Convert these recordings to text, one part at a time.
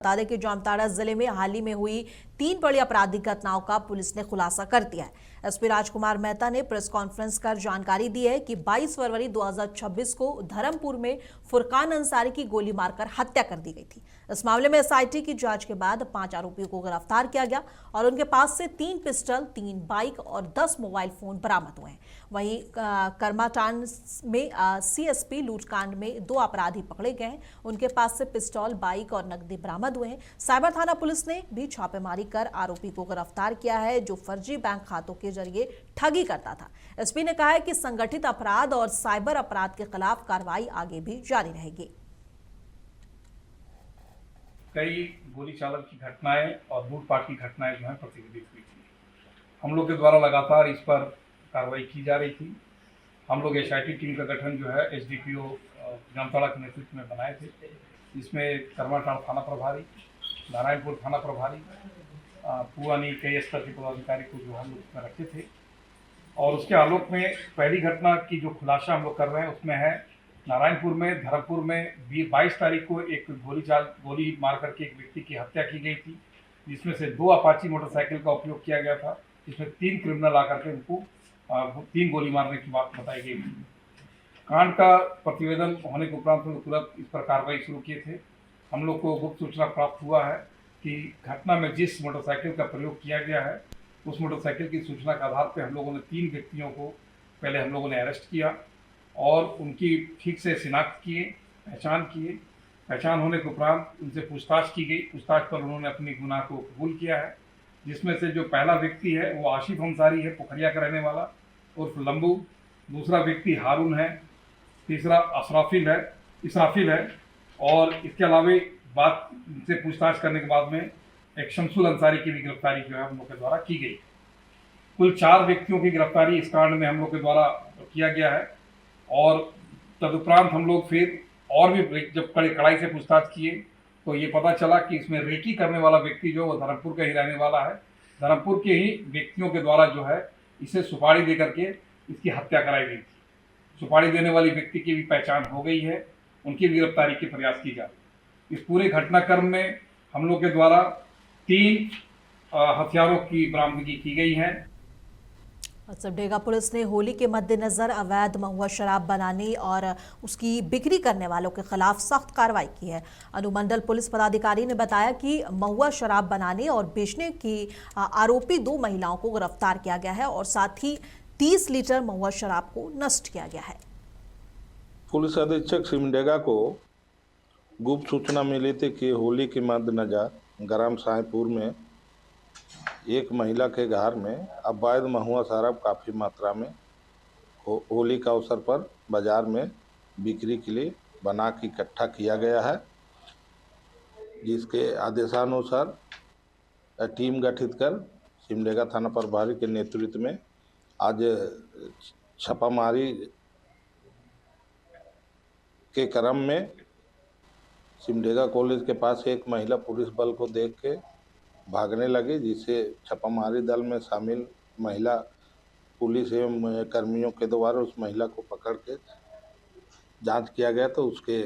बता दें कि जामताड़ा जिले में हाल ही में हुई 3 बड़ी आपराधिक घटनाओं का पुलिस ने खुलासा कर दिया है। एसपी राजकुमार मेहता ने प्रेस कॉन्फ्रेंस कर जानकारी दी है कि 22 फरवरी 2026 को धर्मपुर में फुरकान अंसारी की गोली मारकर हत्या कर दी गई थी। इस मामले में एसआईटी की जांच के बाद 5 आरोपियों को गिरफ्तार किया गया और उनके पास से 3 पिस्टल, 3 बाइक और 10 मोबाइल फोन बरामद हुए हैं। वहीं करमाटांड में सीएसपी लूटकांड में 2 अपराधी पकड़े गए हैं। उनके पास से पिस्तौल, बाइक और नकदी बरामद हुए हैं। साइबर थाना पुलिस ने भी छापेमारी कर आरोपी को गिरफ्तार किया है, जो फर्जी बैंक खातों के जरिए ठगी करता था। एसपी ने कहा है कि संगठित अपराध और साइबर अपराध के खिलाफ कार्रवाई आगे भी जारी रहेगी। कई गोली चालन की घटनाएं और लूटपाट की घटनाएं जो है प्रतिबंधित हुई थी। हम लोग के द्वारा लगातार इस पर कार्रवाई की जा रही थी। हम लोग एसआईटी टीम का गठन जो है एसडीपीओ जामताड़ा के नेतृत्व में बनाए थे। इसमें करमाटांड थाना प्रभारी, नारायणपुर थाना प्रभारी, पुआनी कई स्तर के पदाधिकारी को जो हम लोग उसमें रखे थे। और उसके आलोक में पहली घटना की जो खुलासा हम लोग कर रहे हैं उसमें है नारायणपुर में धर्मपुर में 22 तारीख को एक गोली मार करके एक व्यक्ति की हत्या की गई थी, जिसमें से 2 अपाची मोटरसाइकिल का उपयोग किया गया था। इसमें 3 क्रिमिनल आकर के उनको 3 गोली मारने की बात बताई गई थी। कांड का प्रतिवेदन होने के उपरांत हम लोग तुरंत इस पर कार्रवाई शुरू किए थे। हम लोग को गुप्त सूचना प्राप्त हुआ है कि घटना में जिस मोटरसाइकिल का प्रयोग किया गया है उस मोटरसाइकिल की सूचना के आधार पर हम लोगों ने 3 व्यक्तियों को पहले हम लोगों ने अरेस्ट किया और उनकी ठीक से शिनाख्त किए, पहचान किए। पहचान होने के उपरांत उनसे पूछताछ की गई। पूछताछ पर उन्होंने अपनी गुनाह को कबूल किया है, जिसमें से जो पहला व्यक्ति है वो आशिफ अंसारी है, पोखरिया का रहने वाला उर्फ लंबू। दूसरा व्यक्ति हारून है। तीसरा इसराफिल है। और इसके अलावा बात से पूछताछ करने के बाद में एक शमसुल अंसारी की भी गिरफ्तारी जो है हम लोग के द्वारा की गई। कुल 4 व्यक्तियों की गिरफ्तारी इस कांड में हम लोग के द्वारा किया गया है। और तदुपरांत हम लोग फिर और भी जब कड़ाई से पूछताछ किए तो ये पता चला कि इसमें रेकी करने वाला व्यक्ति जो वो धर्मपुर का ही रहने वाला है। धर्मपुर के ही व्यक्तियों के द्वारा जो है इसे सुपारी दे करके इसकी हत्या कराई गई थी। सुपारी देने वाली व्यक्ति की भी पहचान हो गई है, उनकी गिरफ्तारी के प्रयास की जा रही। इस पूरे घटनाक्रम में हम लोग के द्वारा 3 हथियारों की बरामदगी की गई है। सिमडेगा पुलिस ने होली के मद्देनजर अवैध महुआ शराब बनाने और उसकी बिक्री करने वालों के खिलाफ सख्त कार्रवाई की है। अनुमंडल पुलिस पदाधिकारी ने बताया कि महुआ शराब बनाने और बेचने की आरोपी 2 महिलाओं को गिरफ्तार किया गया है और साथ ही 30 लीटर महुआ शराब को नष्ट किया गया है। पुलिस अधीक्षक सिमडेगा को गुप्त सूचना मिली थी कि होली के मद्देनजर ग्राम साईपुर में एक महिला के घर में अवैध महुआ शराब काफ़ी मात्रा में होली का अवसर पर बाजार में बिक्री के लिए बना के इकट्ठा किया गया है, जिसके आदेशानुसार टीम गठित कर सिमडेगा थाना प्रभारी के नेतृत्व में आज छापामारी के क्रम में सिमडेगा कॉलेज के पास एक महिला पुलिस बल को देख के भागने लगी, जिसे छापामारी दल में शामिल महिला पुलिस एवं कर्मियों के द्वारा उस महिला को पकड़ के जांच किया गया तो उसके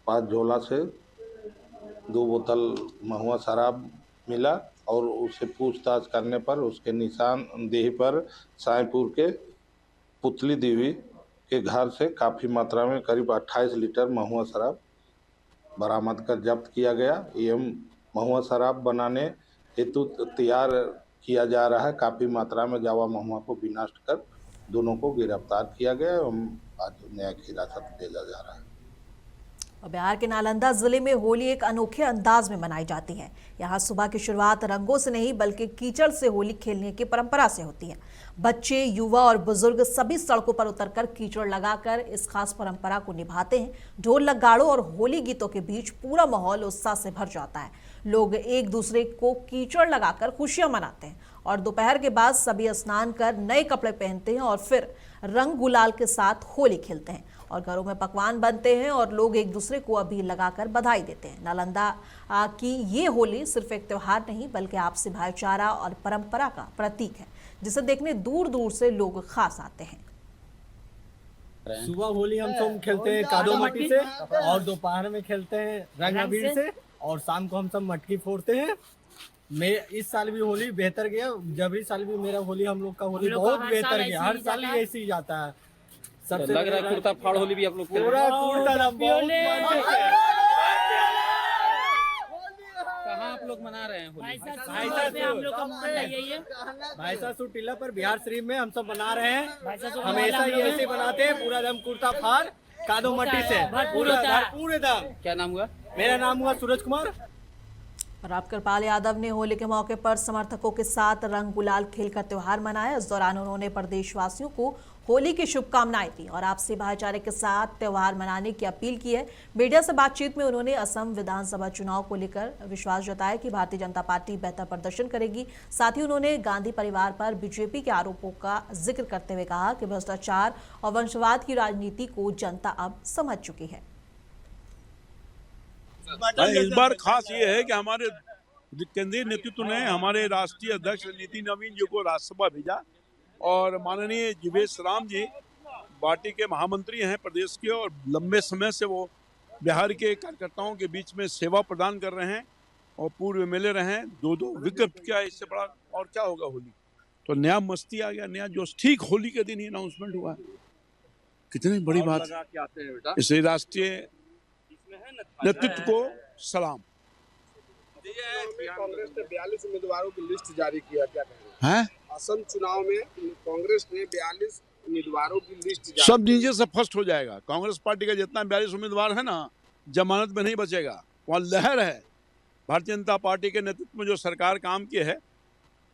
पास झोला से 2 बोतल महुआ शराब मिला और उससे पूछताछ करने पर उसके निशानदेही पर साईपुर के पुतली देवी के घर से काफ़ी मात्रा में करीब 28 लीटर महुआ शराब बरामद कर जब्त किया गया एवं महुआ शराब बनाने हेतु तैयार किया जा रहा है। काफ़ी मात्रा में जावा महुआ को विनष्ट कर दोनों को गिरफ्तार किया गया एवं आज न्यायिक हिरासत भेजा जा रहा है। बिहार के नालंदा जिले में होली एक अनोखे अंदाज में मनाई जाती है। यहाँ सुबह की शुरुआत रंगों से नहीं बल्कि कीचड़ से होली खेलने की परंपरा से होती है। बच्चे, युवा और बुजुर्ग सभी सड़कों पर उतरकर कीचड़ लगाकर इस खास परंपरा को निभाते हैं। ढोल नगाड़ों और होली गीतों के बीच पूरा माहौल उत्साह से भर जाता है। लोग एक दूसरे को कीचड़ लगाकर खुशियां मनाते हैं और दोपहर के बाद सभी स्नान कर नए कपड़े पहनते हैं और फिर रंग गुलाल के साथ होली खेलते हैं और घरों में पकवान बनते हैं और लोग एक दूसरे को अबीर लगाकर बधाई देते हैं। नालंदा की ये होली सिर्फ एक त्योहार नहीं बल्कि आपसी भाईचारा और परंपरा का प्रतीक है, जिसे देखने दूर दूर से लोग खास आते हैं। सुबह होली हम सब खेलते हैं कादो माटी से और दोपहर में खेलते हैं रंग अबीर से और शाम को हम सब मटकी फोड़ते हैं। मैं इस साल भी होली बेहतर गया, जब इस साल भी मेरा होली हम लोग का होली बहुत बेहतर गया। हर साल ही ऐसे ही जाता है। सबसे लग रहा है कुर्ता फाड़ होली भी आप लोग पूरा कुर्ता बहुत कहाँ आप लोग मना रहे हैं होली? भाईसासुर टीला पर बिहार शरीफ में हम सब मना रहे हैं। हमेशा ही ऐसे बनाते हैं, पूरा दम कुर्ता फाड़ कादो मट्टी से पूरे दम। क्या नाम हुआ? मेरा नाम हुआ सूरज कुमार। और अब कृपाल यादव ने होली के मौके पर समर्थकों के साथ रंग गुलाल खेलकर त्योहार मनाया। इस दौरान उन्होंने प्रदेशवासियों को होली की शुभकामनाएं दी और आपसी भाईचारे के साथ त्योहार मनाने की अपील की है। मीडिया से बातचीत में उन्होंने असम विधानसभा चुनाव को लेकर विश्वास जताया कि भारतीय जनता पार्टी बेहतर प्रदर्शन करेगी। साथ ही उन्होंने गांधी परिवार पर बीजेपी के आरोपों का जिक्र करते हुए कहा कि भ्रष्टाचार और वंशवाद की राजनीति को जनता अब समझ चुकी है। इस बार खास ये है कि हमारे केंद्रीय नेतृत्व ने हमारे राष्ट्रीय अध्यक्ष नितिन नवीन जी को राज्यसभा भेजा और माननीय जीवेश राम जी पार्टी के महामंत्री हैं प्रदेश के और लंबे समय से वो बिहार के कार्यकर्ताओं के बीच में सेवा प्रदान कर रहे हैं और पूर्व एमएलए रहे हैं। दो विकल्प क्या है, इससे बड़ा और क्या होगा होली? तो नया मस्ती आ गया, नया जोश। ठीक होली के दिन ही अनाउंसमेंट हुआ, कितनी बड़ी बात। इसलिए राष्ट्रीय नेतृत्व को सलाम। कांग्रेस ने 42 उम्मीदवारों की लिस्ट जारी किया, क्या कहेंगे? हैं? असम चुनाव में कांग्रेस ने 42 उम्मीदवारों की लिस्ट जारी सब नीचे से फर्स्ट हो जाएगा। कांग्रेस पार्टी का जितना 42 उम्मीदवार है ना, जमानत में नहीं बचेगा। वहाँ लहर है। भारतीय जनता पार्टी के नेतृत्व में जो सरकार काम की है,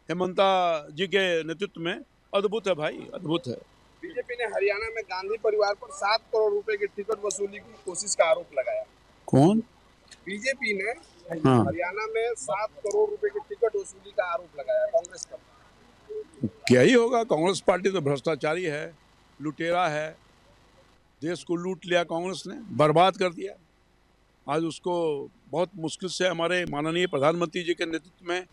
हेमंता जी के नेतृत्व में, अद्भुत है भाई, अद्भुत है। बीजेपी ने हरियाणा में गांधी परिवार पर 7 करोड़ रुपए की टिकट वसूली की कोशिश का आरोप लगाया। कौन? बीजेपी ने हाँ। हरियाणा में 7 करोड़ रुपए की टिकट वसूली का आरोप लगाया कांग्रेस पर। क्या ही होगा? कांग्रेस पार्टी तो भ्रष्टाचारी है, लुटेरा है। देश को लूट लिया कांग्रेस ने, बर्बाद कर दिया। आज उसको बहुत मुश्किल से हमारे माननीय प्रधानमंत्री जी के नेतृत्व में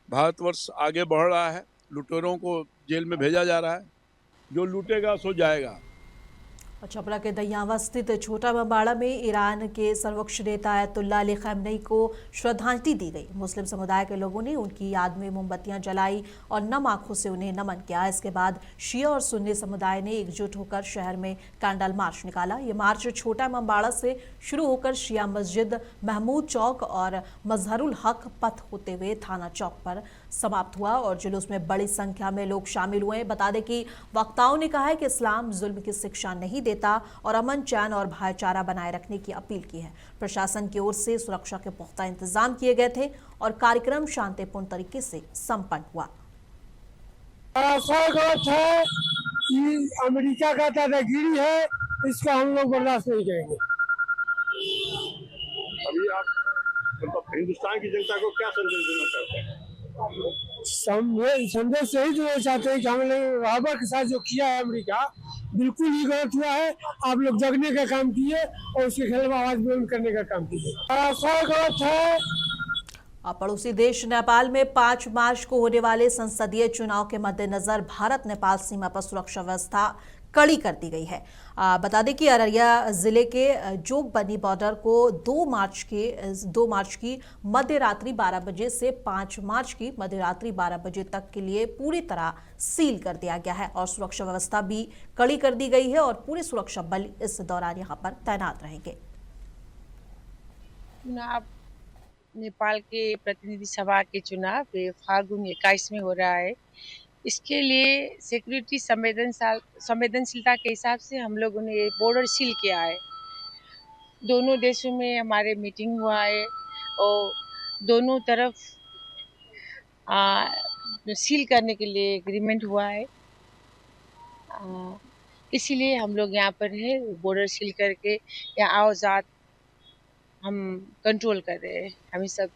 भारतवर्ष आगे बढ़ रहा है। लुटेरों को जेल में भेजा जा रहा है। जो लूटेगा सो जाएगा। छपरा के दहियावा स्थित छोटा बम्बाड़ा में ईरान के सर्वोच्च नेता अयतुल्लाह अली खamenei को श्रद्धांजलि दी गई। मुस्लिम समुदाय के लोगों ने उनकी याद में मोमबत्तियां जलाई और नम आंखों से उन्हें नमन किया। इसके बाद शिया और सुन्नी समुदाय ने एकजुट होकर शहर में कैंडल मार्च निकाला। ये मार्च छोटा बम्बाड़ा से शुरू होकर शिया मस्जिद, महमूद चौक और मजहरुल हक पथ होते हुए थाना चौक पर समाप्त हुआ और जुलूस में बड़ी संख्या में लोग शामिल हुए। बता दें कि वक्ताओं ने कहा है कि इस्लाम जुल्म की शिक्षा नहीं देता और अमन, चैन और भाईचारा बनाए रखने की अपील की है। प्रशासन की ओर से सुरक्षा के पुख्ता इंतजाम किए गए थे और कार्यक्रम शांतिपूर्ण तरीके से संपन्न हुआ। गलत है कि अमेरिका का दादागिरी है, इसको हम लोग बर्दाश्त नहीं करेंगे। अभी आप मतलब हिंदुस्तान की जनता को क्या संदेश देना चाहते हैं? संदेश यही देना चाहते हैं कि हमने राबा के साथ जो किया है अमेरिका, बिल्कुल ही गलत हुआ है। आप लोग जगने का काम किए और उसके खिलाफ आवाज बुलंद करने का काम कीजिए। गलत है। पड़ोसी देश नेपाल में 5 मार्च को होने वाले संसदीय चुनाव के मद्देनजर भारत नेपाल सीमा पर सुरक्षा व्यवस्था कड़ी कर दी गई है। बता दें कि अररिया जिले के जोगबनी बॉर्डर को 2 मार्च की मध्य रात्रि 12 बजे से 5 मार्च की मध्य रात्रि 12 बजे तक के लिए पूरी तरह सील कर दिया गया है और सुरक्षा व्यवस्था भी कड़ी कर दी गई है और पूरे सुरक्षा बल इस दौरान यहां पर तैनात रहेंगे। चुनाव नेपाल के प्रतिनिधि सभा के चुनाव फाल्गुन 21 में हो रहा है। इसके लिए सिक्योरिटी संवेदनशीलता के हिसाब से हम लोगों ने बॉर्डर सील किया है। दोनों देशों में हमारे मीटिंग हुआ है और दोनों तरफ सील करने के लिए एग्रीमेंट हुआ है। इसीलिए हम लोग यहाँ पर है, बॉर्डर सील करके यहाँ आओ जात हम कंट्रोल कर रहे हैं। हम सब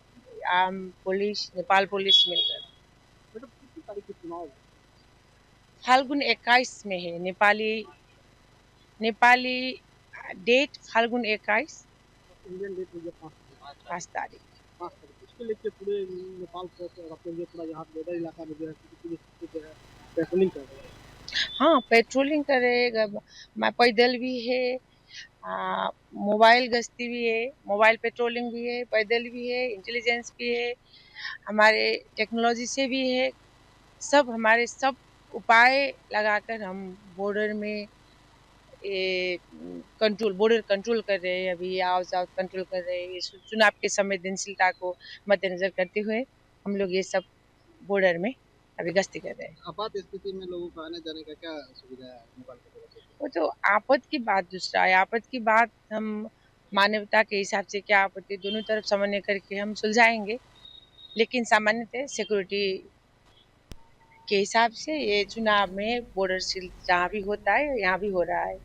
आम पुलिस, नेपाल पुलिस मिलकर। फाल्गुन 21 में है। नेपाली डेट फाल्गुन 21, इंडियन डेट हो गया 5 तारीख। इसको लेके पूरे नेपाल से अपने लिए थोड़ा यहाँ बॉर्डर इलाका में जो है पेट्रोलिंग कर रहे हैं। हाँ, पेट्रोलिंग कर रहे हैं। पैदल भी है, मोबाइल गश्ती भी है, मोबाइल पेट्रोलिंग भी है, पैदल भी है, इंटेलिजेंस भी है, हमारे टेक्नोलॉजी से भी है। सब हमारे सब उपाय लगाकर हम बॉर्डर में बॉर्डर कंट्रोल कर रहे हैं। अभी आओ जाओ कंट्रोल कर रहे हैं। ये चुनाव के संवेदनशीलता को मद्देनजर करते हुए हम लोग ये सब बॉर्डर में अभी गश्ती कर रहे हैं। आपात स्थिति में लोगों को आने जाने का क्या सुविधा है नेपाल की तरफ से? वो तो आपद की बात दूसरा है। आपद की बात हम मानवता के हिसाब से क्या आपत्ति दोनों तरफ समन्वय करके हम सुलझाएंगे, लेकिन सामान्यतः सिक्योरिटी के हिसाब से ये चुनाव में बॉर्डर सील जहाँ भी होता है यहाँ भी हो रहा है।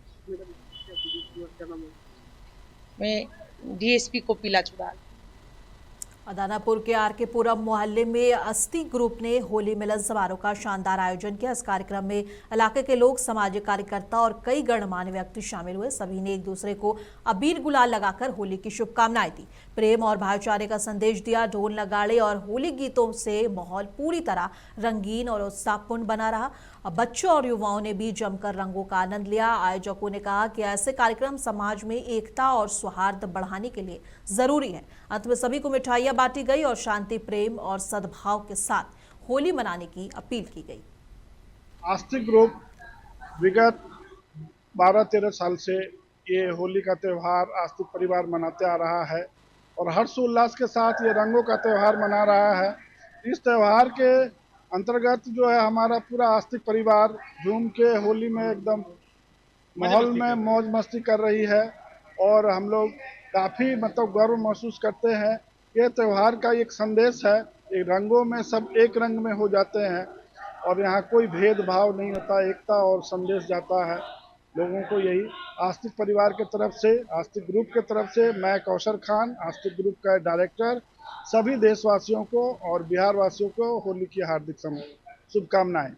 मैं डीएसपी कोपिला चुड़ाल। दानापुर के आरके पुरम मोहल्ले में अस्थि ग्रुप ने होली मिलन समारोह का शानदार आयोजन किया। इस कार्यक्रम में इलाके के लोग, सामाजिक कार्यकर्ता और कई गणमान्य व्यक्ति शामिल हुए। सभी ने एक दूसरे को अबीर गुलाल लगाकर होली की शुभकामनाएं दी, प्रेम और भाईचारे का संदेश दिया। ढोल नगाड़े और होली गीतों से माहौल पूरी तरह रंगीन और उत्साहपूर्ण बना रहा। बच्चों और युवाओं ने भी जमकर रंगों का आनंद लिया। आयोजकों ने कहा कि ऐसे कार्यक्रम समाज में एकता और सौहार्द बढ़ाने के लिए जरूरी है। अंत में सभी को मिठाइयां बांटी गई और शांति, प्रेम और सद्भाव के साथ होली मनाने की अपील की गई। आस्तिक ग्रुप विगत 12-13 साल से ये होली का त्यौहार आस्तिक परिवार मनाते आ रहा है और हर्षोल्लास के साथ ये रंगों का त्यौहार मना रहा है। इस त्यौहार के अंतर्गत जो है हमारा पूरा आस्तिक परिवार झूम के होली में एकदम माहौल में मौज मस्ती कर रही है और हम लोग काफ़ी गर्व महसूस करते हैं। ये त्यौहार का एक संदेश है, एक रंगों में सब एक रंग में हो जाते हैं और यहाँ कोई भेदभाव नहीं होता, एकता और संदेश जाता है लोगों को। यही आस्तिक परिवार के तरफ से, आस्तिक ग्रुप के तरफ से मैं कौशर खान, आस्तिक ग्रुप का डायरेक्टर, सभी देशवासियों को और बिहार वासियों को होली की हार्दिक शुभकामनाएं।